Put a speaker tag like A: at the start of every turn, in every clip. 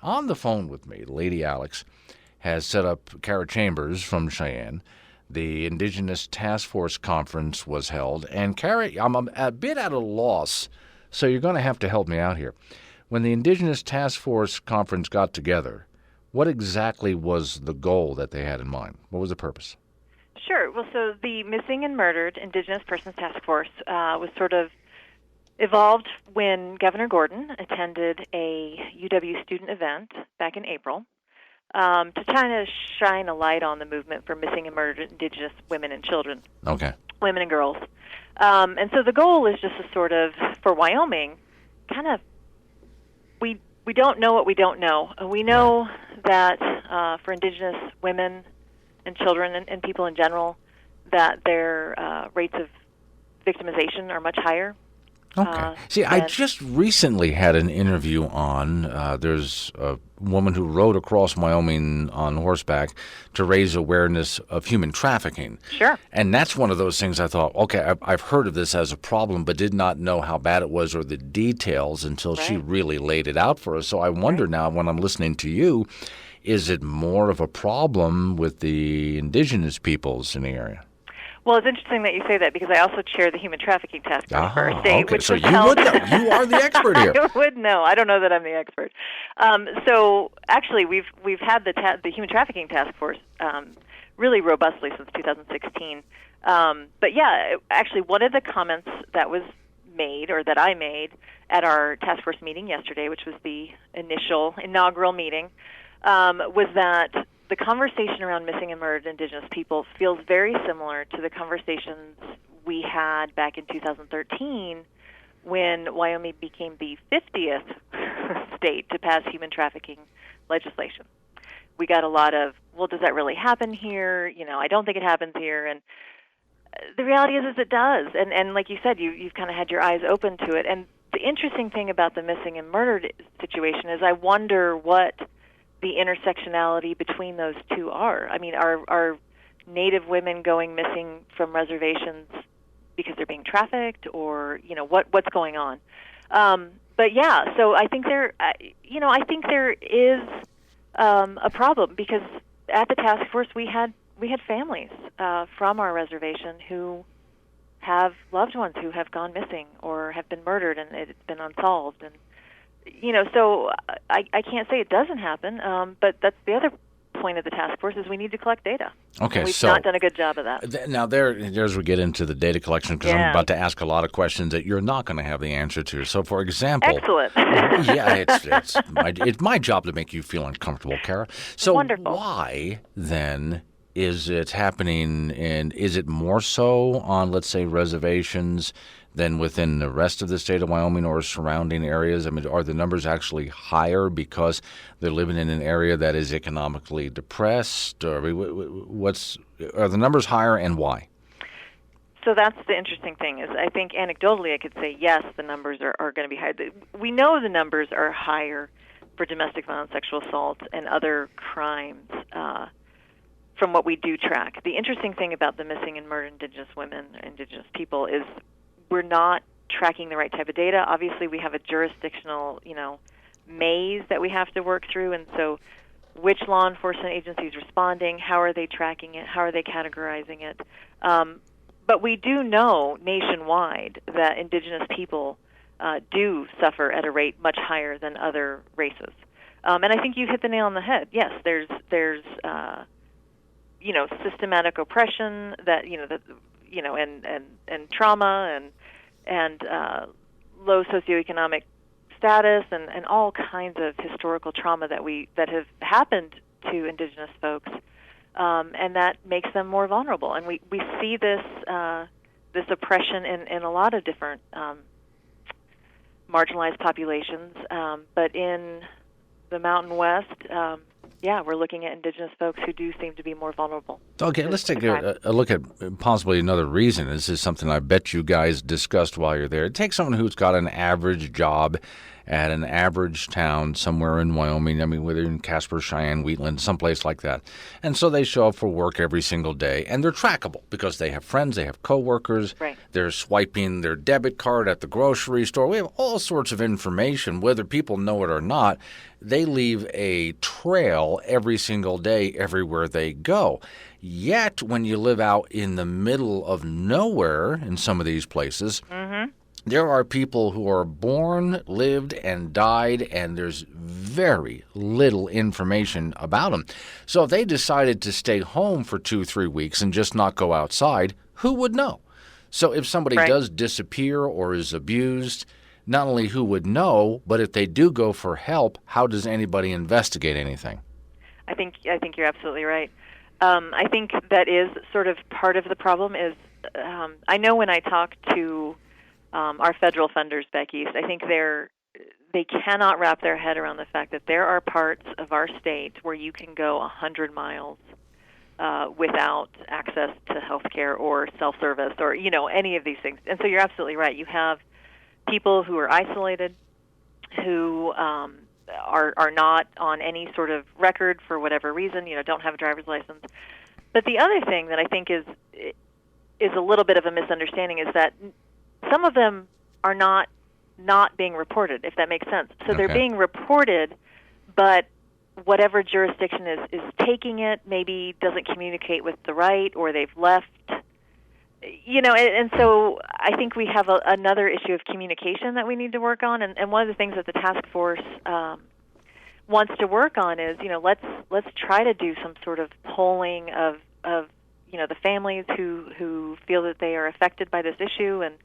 A: on the phone with me, Lady Alex, has set up Kara Chambers from Cheyenne. The Indigenous Task Force Conference was held. And Kara, I'm a bit at a loss, so you're going to have to help me out here. When the Indigenous Task Force Conference got together, what exactly was the goal that they had in mind? What was the purpose?
B: Sure. Well, so the Missing and Murdered Indigenous Persons Task Force was sort of evolved when Governor Gordon attended a UW student event back in April to kind of shine a light on the movement for missing and murdered Indigenous women and children.
A: Okay.
B: Women and girls. And so the goal is just to sort of, for Wyoming, kind of, we don't know what we don't know. We know that for Indigenous women and children and people in general, that their rates of victimization are much higher.
A: Okay. See, I just recently had an interview on, there's a woman who rode across Wyoming on horseback to raise awareness of human trafficking.
B: Sure.
A: And that's one of those things I thought, okay, I've heard of this as a problem, but did not know how bad it was or the details until she really laid it out for us. So I wonder now, when I'm listening to you, is it more of a problem with the indigenous peoples in the area?
B: Well, it's interesting that you say that because I also chair the Human Trafficking Task Force for our state.
A: Okay.
B: Which
A: so you would know. You are the expert here.
B: I would know. I don't know that I'm the expert. So actually, we've had the Human Trafficking Task Force really robustly since 2016. But yeah, actually, one of the comments that was made, or that I made, at our task force meeting yesterday, which was the inaugural meeting, was that the conversation around missing and murdered Indigenous people feels very similar to the conversations we had back in 2013 when Wyoming became the 50th state to pass human trafficking legislation. We got a lot of, well, does that really happen here? I don't think it happens here. And the reality is it does. And like you said, you've kind of had your eyes open to it. And the interesting thing about the missing and murdered situation is I wonder what the intersectionality between those two are. I mean, are Native women going missing from reservations because they're being trafficked, or what's going on? But yeah, so I think there is a problem because at the task force we had families from our reservation who have loved ones who have gone missing or have been murdered, and it's been unsolved. And so I can't say it doesn't happen, but that's the other point of the task force is we need to collect data.
A: Okay,
B: We've not done a good job of that.
A: Now, there's we get into the data collection, because I'm about to ask a lot of questions that you're not going to have the answer to. So, for example...
B: Excellent.
A: Yeah, it's my job to make you feel uncomfortable, Kara. So
B: Wonderful.
A: Why, then, is it happening, and is it more so on, let's say, reservations than within the rest of the state of Wyoming or surrounding areas? I mean, are the numbers actually higher because they're living in an area that is economically depressed? Or are the numbers higher, and why?
B: So that's the interesting thing is I think anecdotally I could say, yes, the numbers are going to be high. We know the numbers are higher for domestic violence, sexual assault, and other crimes from what we do track. The interesting thing about the missing and murdered Indigenous women, Indigenous people, is we're not tracking the right type of data. Obviously, we have a jurisdictional, maze that we have to work through, and so which law enforcement agencies responding, how are they tracking it, how are they categorizing it? But we do know nationwide that Indigenous people do suffer at a rate much higher than other races. And I think you hit the nail on the head. Yes, there's systematic oppression and trauma and low socioeconomic status and all kinds of historical trauma that have happened to Indigenous folks, and that makes them more vulnerable. And we see this oppression in a lot of different marginalized populations, but in the Mountain West, we're looking at Indigenous folks who do seem to be more vulnerable.
A: Okay, let's take a look at possibly another reason. This is something I bet you guys discussed while you're there. Take someone who's got an average job at an average town somewhere in Wyoming. I mean, whether in Casper, Cheyenne, Wheatland, someplace like that. And so they show up for work every single day, and they're trackable because they have friends, they have coworkers.
B: Right.
A: They're swiping their debit card at the grocery store. We have all sorts of information, whether people know it or not. They leave a trail every single day everywhere they go. Yet, when you live out in the middle of nowhere in some of these places, there are people who are born, lived, and died, and there's very little information about them. So if they decided to stay home for 2-3 weeks and just not go outside, who would know? So if somebody does disappear or is abused, not only who would know, but if they do go for help, how does anybody investigate anything?
B: I think you're absolutely right. I think that is sort of part of the problem is I know when I talk to our federal funders back east, I think they cannot wrap their head around the fact that there are parts of our state where you can go 100 miles without access to health care or self-service or, any of these things. And so you're absolutely right. You have people who are isolated, who are not on any sort of record for whatever reason, don't have a driver's license. But the other thing that I think is a little bit of a misunderstanding is that some of them are not being reported, if that makes sense. So they're being reported, but whatever jurisdiction is taking it maybe doesn't communicate with the right, or they've left. And so I think we have another issue of communication that we need to work on. And one of the things that the task force wants to work on is, let's try to do some sort of polling of the families who feel that they are affected by this issue, and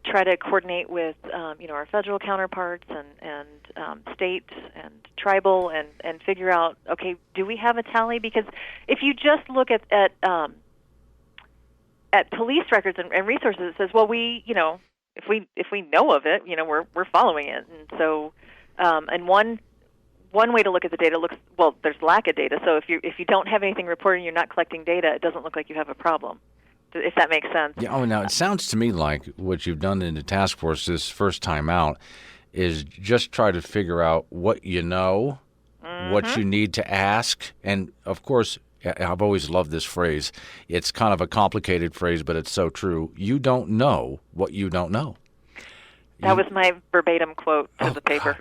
B: try to coordinate with our federal counterparts and state and tribal and figure out, okay, do we have a tally? Because if you just look at police records and resources, it says, well, if we know of it, we're following it. And so, and one way to look at the data there's lack of data. So if you don't have anything reported and you're not collecting data, it doesn't look like you have a problem, if that makes sense.
A: Yeah. Now it sounds to me like what you've done in the task force this first time out is just try to figure out what you know, what you need to ask, and of course, I've always loved this phrase. It's kind of a complicated phrase, but it's so true. You don't know what you don't know.
B: That was my verbatim quote to the paper.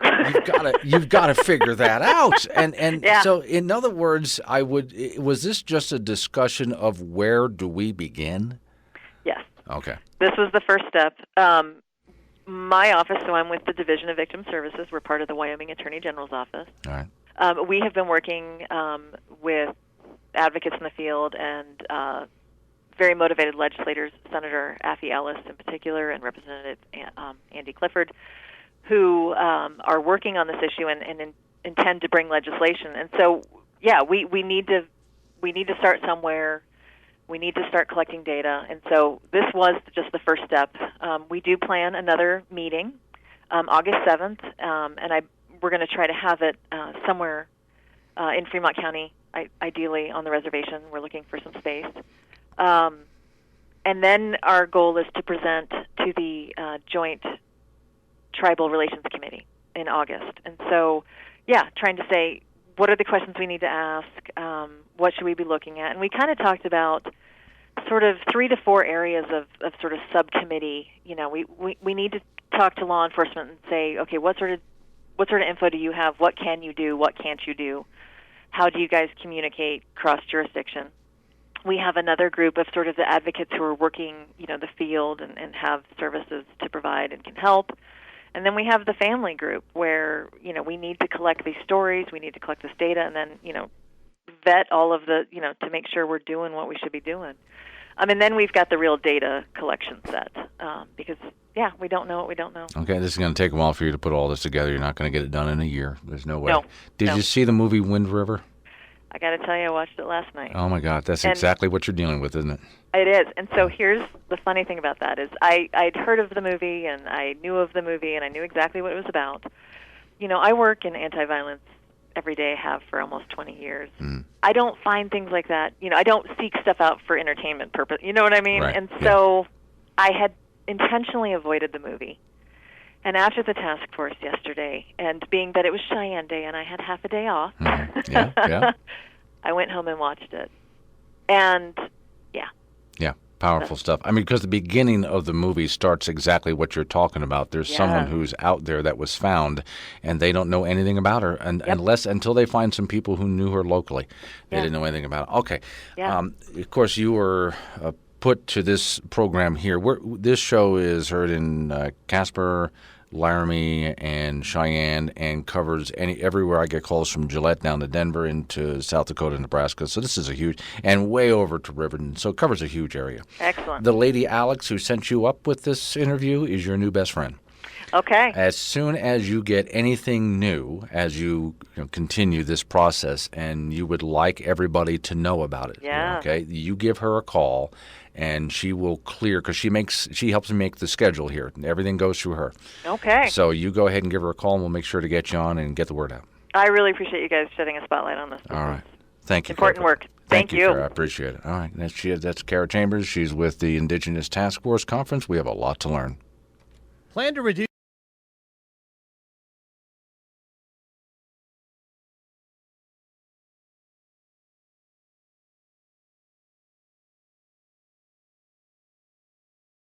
A: You've got to figure that out. And
B: yeah.
A: So, in other words, was this just a discussion of where do we begin?
B: Yes.
A: Okay.
B: This was the first step. My office, so I'm with the Division of Victim Services. We're part of the Wyoming Attorney General's office.
A: All right.
B: We have been working with advocates in the field and very motivated legislators, Senator Affie Ellis in particular, and Representative Andy Clifford, who are working on this issue and intend to bring legislation. And so, we need to start somewhere. We need to start collecting data. And so this was just the first step. We do plan another meeting, August 7th, and we're going to try to have it somewhere in Fremont County, ideally on the reservation. We're looking for some space. And then our goal is to present to the Joint Tribal Relations Committee in August. And so, trying to say, what are the questions we need to ask? What should we be looking at? And we kind of talked about sort of 3 to 4 areas of sort of subcommittee. We need to talk to law enforcement and say, okay, what sort of info do you have? What can you do? What can't you do? How do you guys communicate cross-jurisdiction? We have another group of sort of the advocates who are working, the field and have services to provide and can help. And then we have the family group where, we need to collect these stories, we need to collect this data, and then, vet all of the, to make sure we're doing what we should be doing. And then we've got the real data collection set because, we don't know what we don't know.
A: Okay, this is going to take a while for you to put all this together. You're not going to get it done in a year. There's no way.
B: No.
A: Did you see the movie Wind River?
B: I got to tell you, I watched it last night.
A: Oh, my God. That's exactly what you're dealing with, isn't it?
B: It is. And so here's the funny thing about that is I'd heard of the movie, and I knew of the movie, and I knew exactly what it was about. I work in anti-violence every day, have for almost 20 years. I don't find things like that. I don't seek stuff out for entertainment purpose. You know what I mean?
A: Right.
B: And so I had intentionally avoided the movie. And after the task force yesterday, and being that it was Cheyenne Day and I had half a day off,
A: Yeah.
B: I went home and watched it. And, yeah.
A: Yeah, powerful stuff. I mean, because the beginning of the movie starts exactly what you're talking about. There's someone who's out there that was found, and they don't know anything about her, and until they find some people who knew her locally. They didn't know anything about her. Okay.
B: Yeah.
A: Of course, you were put to this program here. This show is heard in Casper, Laramie, and Cheyenne, and covers everywhere I get calls from Gillette down to Denver into South Dakota, Nebraska. So this is a huge, and way over to Riverton. So it covers a huge area.
B: Excellent.
A: The lady Alex who sent you up with this interview is your new best friend.
B: Okay.
A: As soon as you get anything new, as you continue this process, and you would like everybody to know about it, okay, you give her a call, and she will clear, because she helps me make the schedule here. Everything goes through her.
B: Okay.
A: So you go ahead and give her a call, and we'll make sure to get you on and get the word out.
B: I really appreciate you guys shedding a spotlight on this.
A: All right. Thank you.
B: Important
A: Kara.
B: work. Thank you.
A: Kara. I appreciate it. All right. That's Kara Chambers. She's with the Indigenous Task Force Conference. We have a lot to learn.
C: Plan to reduce